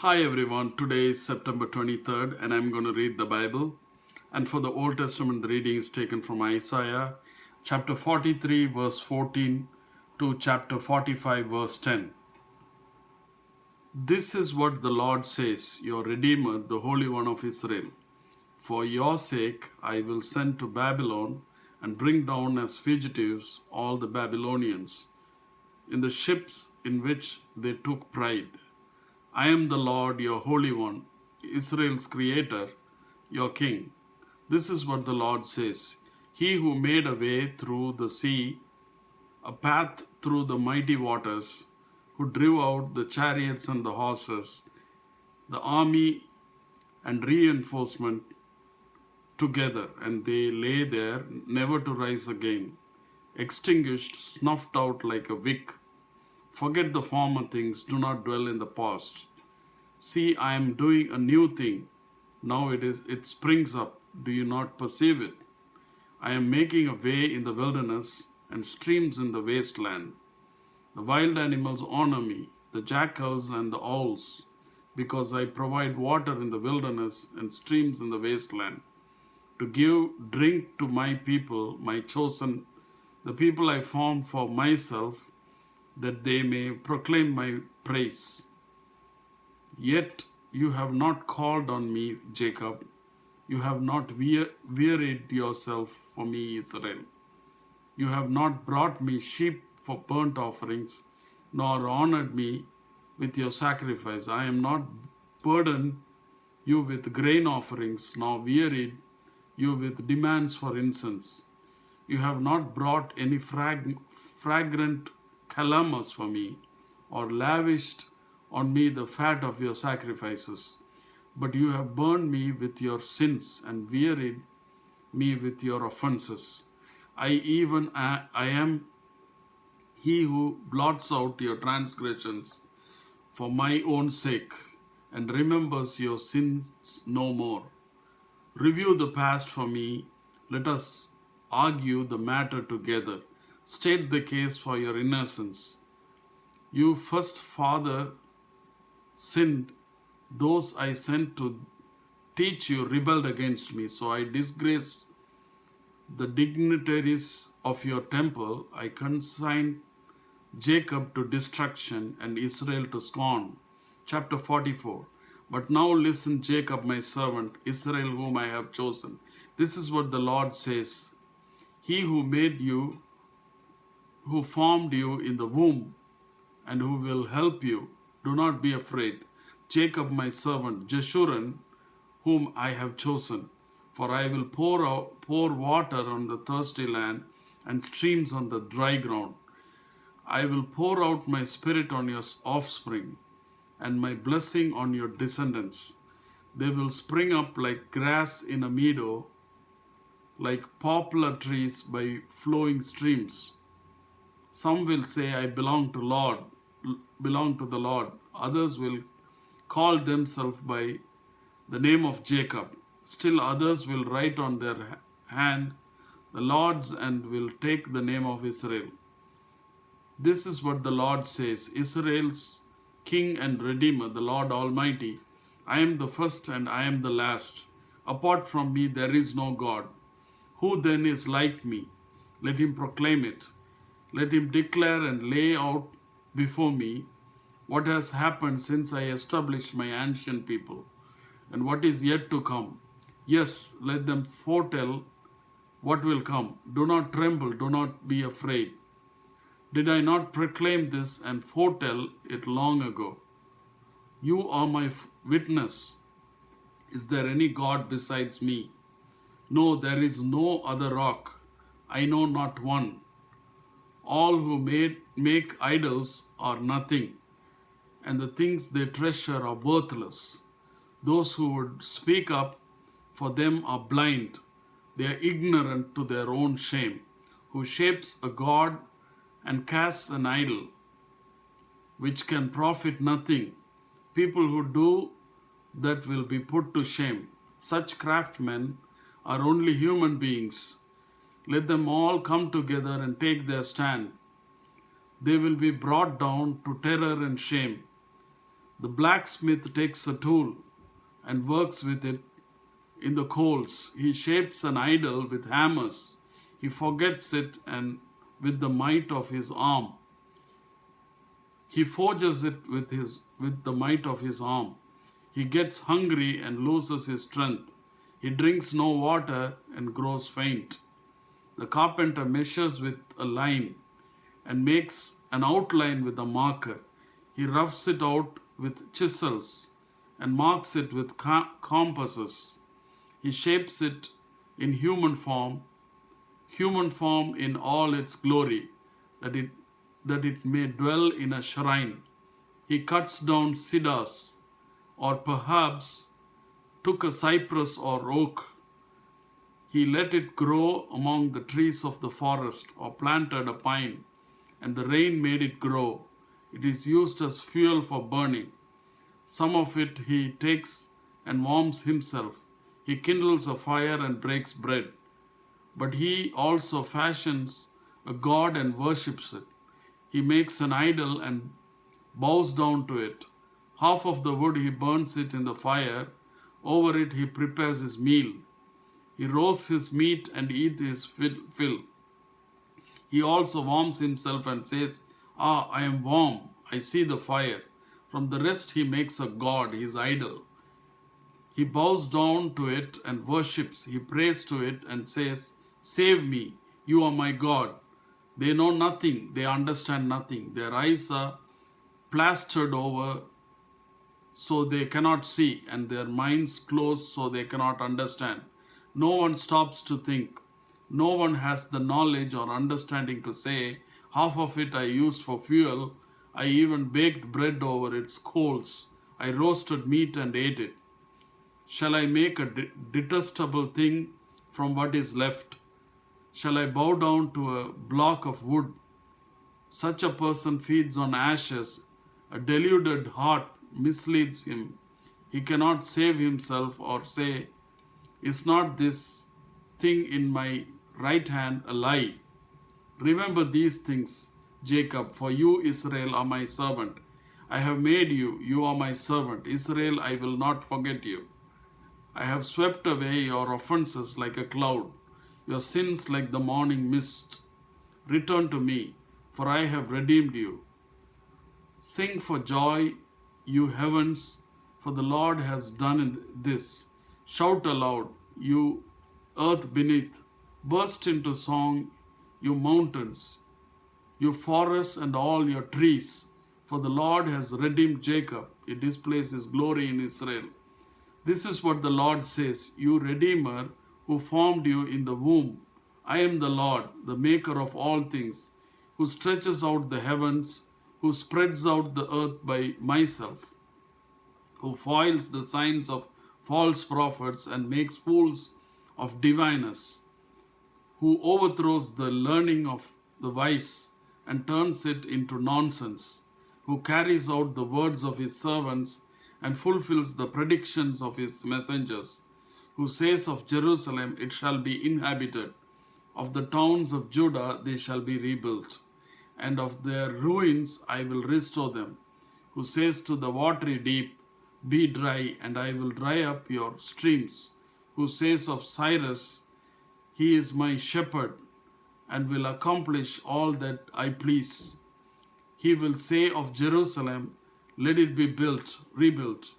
Hi everyone, today is September 23rd and I'm going to read the Bible. And for the Old Testament, the reading is taken from Isaiah chapter 43, verse 14 to chapter 45, verse 10. This is what the Lord says, your Redeemer, the Holy One of Israel. For your sake I will send to Babylon and bring down as fugitives all the Babylonians in the ships in which they took pride. I am the Lord, your Holy One, Israel's Creator, your King. This is what the Lord says. He who made a way through the sea, a path through the mighty waters, who drew out the chariots and the horses, the army and reinforcement together, and they lay there, never to rise again, extinguished, snuffed out like a wick. Forget the former things, do not dwell in the past. See, I am doing a new thing. Now it springs up. Do you not perceive it? I am making a way in the wilderness and streams in the wasteland. The wild animals honor me, the jackals and the owls, because I provide water in the wilderness and streams in the wasteland, to give drink to my people, my chosen, the people I formed for myself, that they may proclaim my praise. Yet you have not called on me, Jacob. You have not wearied yourself for me, Israel. You have not brought me sheep for burnt offerings, nor honored me with your sacrifice. I am not burdened you with grain offerings, nor wearied you with demands for incense. You have not brought any fragrant calamus for me, or lavished on me the fat of your sacrifices. But you have burned me with your sins and wearied me with your offenses. I am he who blots out your transgressions for my own sake and remembers your sins no more. Review the past for me. Let us argue the matter together. State the case for your innocence. You first father sinned. Those I sent to teach you rebelled against me. So I disgraced the dignitaries of your temple. I consigned Jacob to destruction and Israel to scorn. Chapter 44. But now listen, Jacob, my servant, Israel, whom I have chosen. This is what the Lord says. He who made you, who formed you in the womb, and who will help you, do not be afraid. Jacob, my servant, Jeshurun, whom I have chosen. For I will pour water on the thirsty land and streams on the dry ground. I will pour out my spirit on your offspring and my blessing on your descendants. They will spring up like grass in a meadow, like poplar trees by flowing streams. Some will say, I belong to the Lord. Others will call themselves by the name of Jacob. Still others will write on their hand the Lord's and will take the name of Israel. This is what the Lord says, Israel's King and Redeemer, the Lord Almighty. I am the first and I am the last. Apart from me there is no God. Who then is like me? Let him proclaim it. Let him declare and lay out before me what has happened since I established my ancient people, and what is yet to come. Yes, let them foretell what will come. Do not tremble, do not be afraid. Did I not proclaim this and foretell it long ago? You are my witness. Is there any God besides me? No, there is no other rock. I know not one. All who make idols are nothing, and the things they treasure are worthless. Those who would speak up for them are blind. They are ignorant to their own shame. Who shapes a god and casts an idol, which can profit nothing. People who do that will be put to shame. Such craftsmen are only human beings. Let them all come together and take their stand. They will be brought down to terror and shame. The blacksmith takes a tool and works with it in the coals. He shapes an idol with hammers. He forgets it and with the might of his arm. He forges it with the might of his arm. He gets hungry and loses his strength. He drinks no water and grows faint. The carpenter measures with a line and makes an outline with a marker. He roughs it out with chisels and marks it with compasses. He shapes it in human form in all its glory, that it may dwell in a shrine. He cuts down cedars, or perhaps took a cypress or oak. He let it grow among the trees of the forest, or planted a pine, and the rain made it grow. It is used as fuel for burning. Some of it he takes and warms himself. He kindles a fire and breaks bread. But he also fashions a god and worships it. He makes an idol and bows down to it. Half of the wood he burns it in the fire. Over it he prepares his meal. He roasts his meat and eats his fill. He also warms himself and says, "Ah, I am warm. I see the fire." From the rest he makes a god, his idol. He bows down to it and worships. He prays to it and says, "Save me, you are my God." They know nothing, they understand nothing. Their eyes are plastered over so they cannot see, and their minds closed so they cannot understand. No one stops to think. No one has the knowledge or understanding to say, "Half of it I used for fuel. I even baked bread over its coals. I roasted meat and ate it. Shall I make a detestable thing from what is left? Shall I bow down to a block of wood?" Such a person feeds on ashes. A deluded heart misleads him. He cannot save himself or say, "Is not this thing in my right hand a lie?" Remember these things, Jacob, for you, Israel, are my servant. I have made you, you are my servant. Israel, I will not forget you. I have swept away your offenses like a cloud, your sins like the morning mist. Return to me, for I have redeemed you. Sing for joy, you heavens, for the Lord has done this. Shout aloud, you earth beneath. Burst into song, you mountains, you forests and all your trees. For the Lord has redeemed Jacob. He displays his glory in Israel. This is what the Lord says, you Redeemer who formed you in the womb. I am the Lord, the maker of all things, who stretches out the heavens, who spreads out the earth by myself, who foils the signs of false prophets and makes fools of diviners, who overthrows the learning of the wise and turns it into nonsense, who carries out the words of his servants and fulfills the predictions of his messengers, who says of Jerusalem, "It shall be inhabited. Of the towns of Judah, they shall be rebuilt. And of their ruins I will restore them." Who says to the watery deep, "Be dry, and I will dry up your streams." Who says of Cyrus, "He is my shepherd, and will accomplish all that I please." He will say of Jerusalem, "Let it be rebuilt,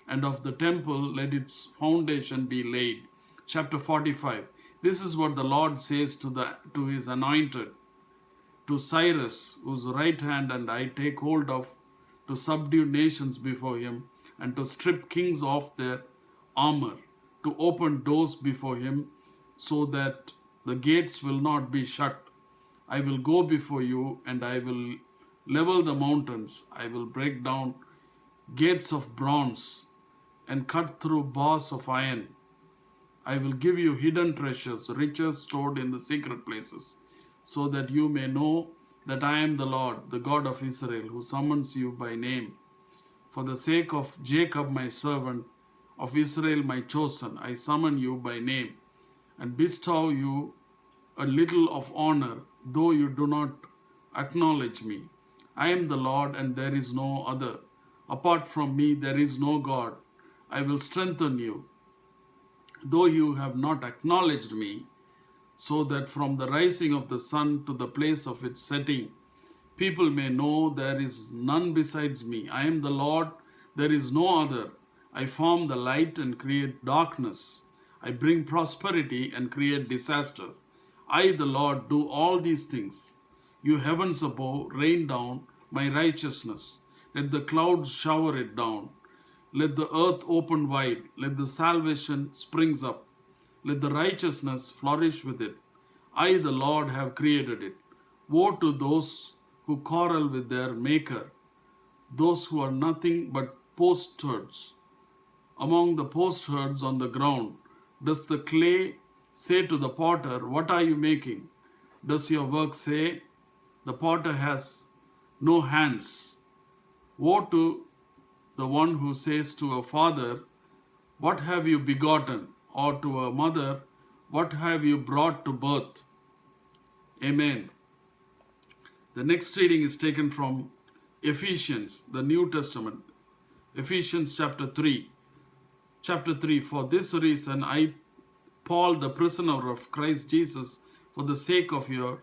and of the temple, let its foundation be laid." Chapter 45. This is what the Lord says to his anointed, to Cyrus, whose right hand and I take hold of, to subdue nations before him, and to strip kings of their armor, to open doors before him, so that the gates will not be shut. I will go before you, and I will level the mountains. I will break down gates of bronze and cut through bars of iron. I will give you hidden treasures, riches stored in the secret places, so that you may know that I am the Lord, the God of Israel, who summons you by name. For the sake of Jacob my servant, of Israel my chosen, I summon you by name, and bestow you a little of honor, though you do not acknowledge me. I am the Lord, and there is no other. Apart from me, there is no God. I will strengthen you, though you have not acknowledged me, so that from the rising of the sun to the place of its setting, people may know there is none besides me. I am the Lord, there is no other. I form the light and create darkness. I bring prosperity and create disaster. I, the Lord, do all these things. You heavens above, rain down my righteousness. Let the clouds shower it down. Let the earth open wide. Let the salvation springs up. Let the righteousness flourish with it. I, the Lord, have created it. Woe to those who quarrel with their Maker, those who are nothing but potsherds. Among the potsherds on the ground, does the clay say to the potter, what are you making? Does your work say, the potter has no hands? Woe to the one who says to a father, what have you begotten? Or to a mother, what have you brought to birth? Amen. The next reading is taken from Ephesians, the New Testament. Ephesians chapter 3. Chapter 3. For this reason, I, Paul, the prisoner of Christ Jesus, for the sake of you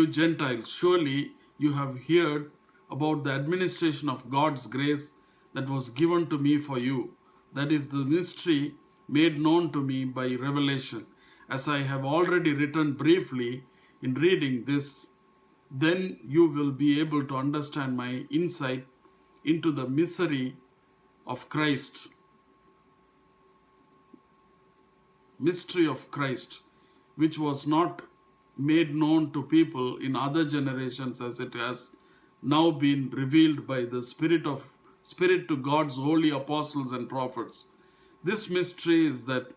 Gentiles, surely you have heard about the administration of God's grace that was given to me for you. That is the mystery made known to me by revelation. As I have already written briefly in reading this, then you will be able to understand my insight into the mystery of Christ, which was not made known to people in other generations, as it has now been revealed by the Spirit to God's holy apostles and prophets. This mystery is that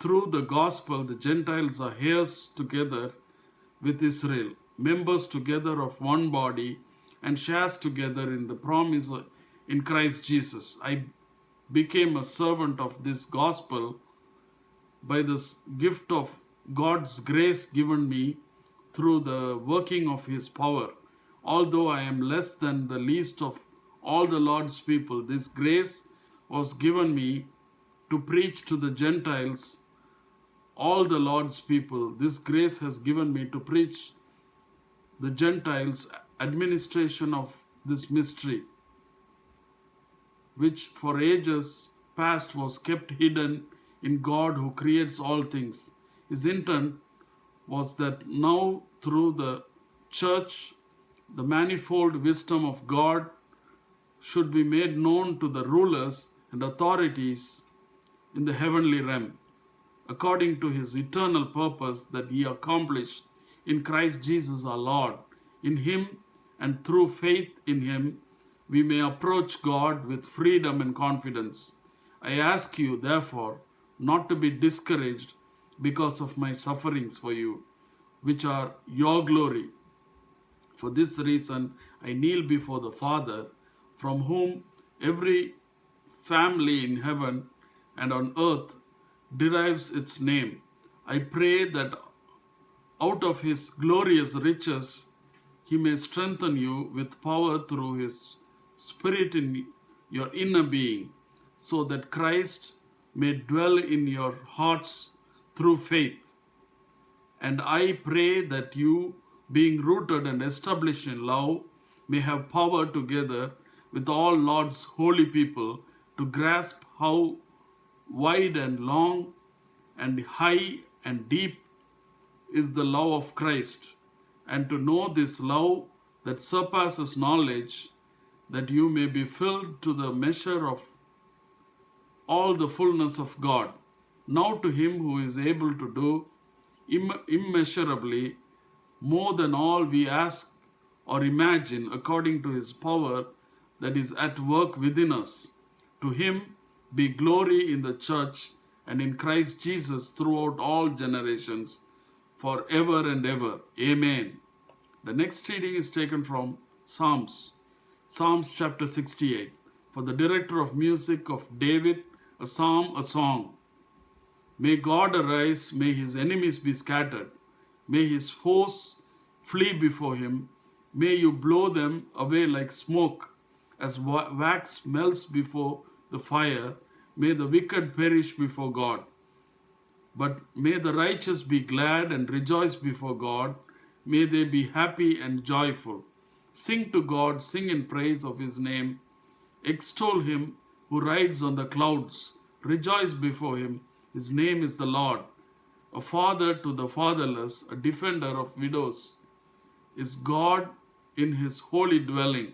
through the gospel, the Gentiles are heirs together with Israel, members together of one body, and shares together in the promise in Christ Jesus. I became a servant of this gospel by this gift of God's grace given me through the working of His power. Although I am less than the least of all the Lord's people, this grace was given me to preach to the Gentiles, all the Lord's people. This grace has given me to preach the Gentiles administration of this mystery, which for ages past was kept hidden in God who creates all things. His intent was that now through the church, the manifold wisdom of God should be made known to the rulers and authorities in the heavenly realm, according to His eternal purpose that He accomplished in Christ Jesus our Lord. In Him and through faith in Him, we may approach God with freedom and confidence. I ask you, therefore, not to be discouraged because of my sufferings for you, which are your glory. For this reason, I kneel before the Father, from whom every family in heaven and on earth derives its name. I pray that out of His glorious riches, He may strengthen you with power through His Spirit in your inner being, so that Christ may dwell in your hearts through faith. And I pray that you, being rooted and established in love, may have power together with all Lord's holy people to grasp how wide and long and high and deep is the love of Christ, and to know this love that surpasses knowledge, that you may be filled to the measure of all the fullness of God. Now to Him who is able to do immeasurably more than all we ask or imagine, according to His power that is at work within us. To Him be glory in the church and in Christ Jesus throughout all generations, forever and ever. Amen. The next reading is taken from Psalms chapter 68. For the director of music of David, a psalm, a song. May God arise, may His enemies be scattered, may His foes flee before Him. May you blow them away like smoke, as wax melts before the fire. May the wicked perish before God. But may the righteous be glad and rejoice before God. May they be happy and joyful. Sing to God, sing in praise of his name. Extol him who rides on the clouds. Rejoice before him. His name is the Lord. A father to the fatherless, a defender of widows, is God in his holy dwelling.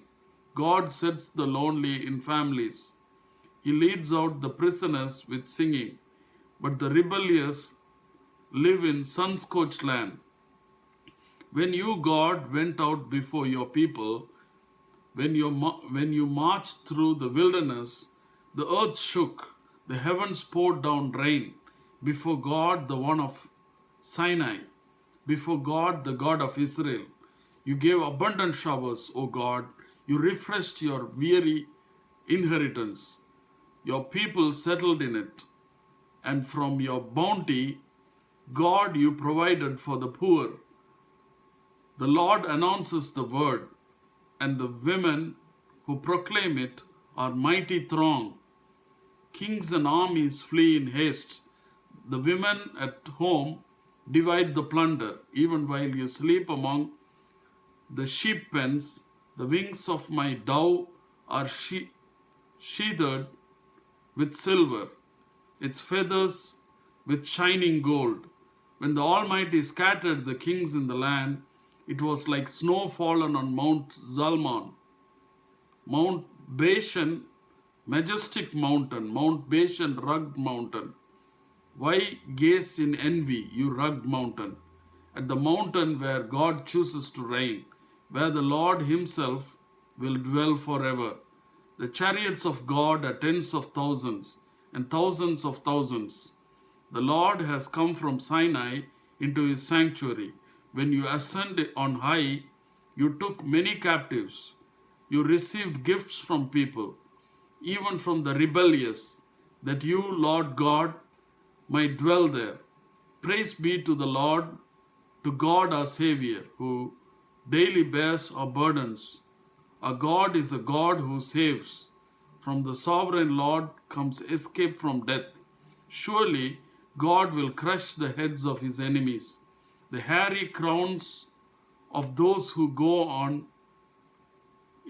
God sets the lonely in families. He leads out the prisoners with singing, but the rebellious live in sun-scorched land. When you, God, went out before your people, when you marched through the wilderness, the earth shook, the heavens poured down rain before God, the one of Sinai, before God, the God of Israel. You gave abundant showers, O God. You refreshed your weary inheritance. Your people settled in it. And from your bounty, God, you provided for the poor. The Lord announces the word, and the women who proclaim it are mighty throng. Kings and armies flee in haste. The women at home divide the plunder, even while you sleep among the sheep pens. The wings of my dove are sheathed with silver, its feathers with shining gold. When the Almighty scattered the kings in the land, it was like snow fallen on Mount Zalmon. Mount Bashan, majestic mountain, Mount Bashan, rugged mountain. Why gaze in envy, you rugged mountain, at the mountain where God chooses to reign, where the Lord himself will dwell forever. The chariots of God are tens of thousands and thousands of thousands. The Lord has come from Sinai into his sanctuary. When you ascended on high, you took many captives. You received gifts from people, even from the rebellious, that you, Lord God, might dwell there. Praise be to the Lord, to God our Savior, who daily bears our burdens. Our God is a God who saves. From the sovereign Lord comes escape from death. Surely God will crush the heads of his enemies, the hairy crowns of those who go on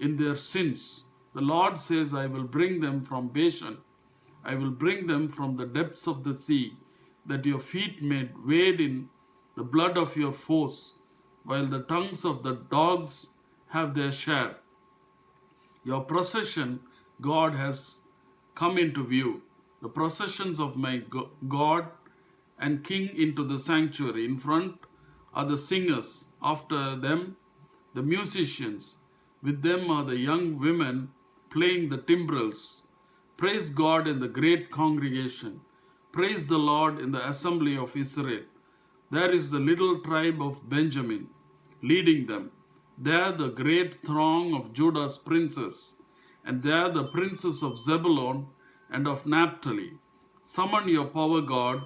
in their sins. The Lord says, I will bring them from Bashan. I will bring them from the depths of the sea, that your feet may wade in the blood of your foes, while the tongues of the dogs have their share. Your procession, God, has come into view. The processions of my God and King into the sanctuary. In front are the singers, after them the musicians. With them are the young women playing the timbrels. Praise God in the great congregation. Praise the Lord in the assembly of Israel. There is the little tribe of Benjamin leading them. There the great throng of Judah's princes, and there the princes of Zebulun and of Naphtali. Summon your power, God.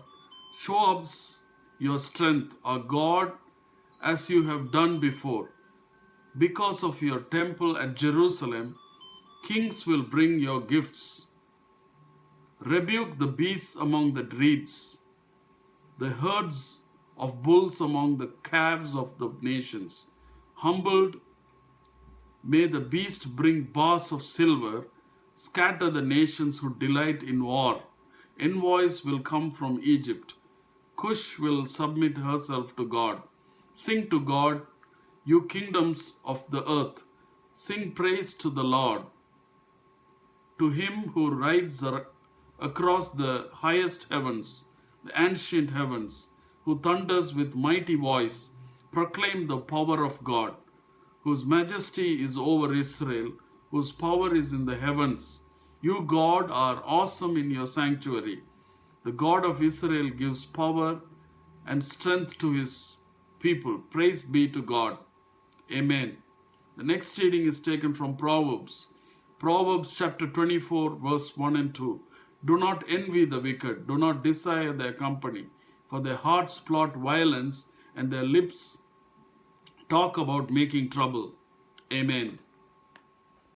Show us your strength, our God, as you have done before. Because of your temple at Jerusalem, kings will bring your gifts. Rebuke the beasts among the reeds, the herds of bulls among the calves of the nations. Humbled, may the beast bring bars of silver, scatter the nations who delight in war. Envoys will come from Egypt. Cush will submit herself to God. Sing to God, you kingdoms of the earth. Sing praise to the Lord. To him who rides across the highest heavens, the ancient heavens, who thunders with mighty voice, proclaim the power of God, whose majesty is over Israel, whose power is in the heavens. You, God, are awesome in your sanctuary. The God of Israel gives power and strength to his people. Praise be to God. Amen. The next reading is taken from Proverbs. Proverbs chapter 24, verse 1 and 2. Do not envy the wicked, do not desire their company, for their hearts plot violence and their lips talk about making trouble. Amen.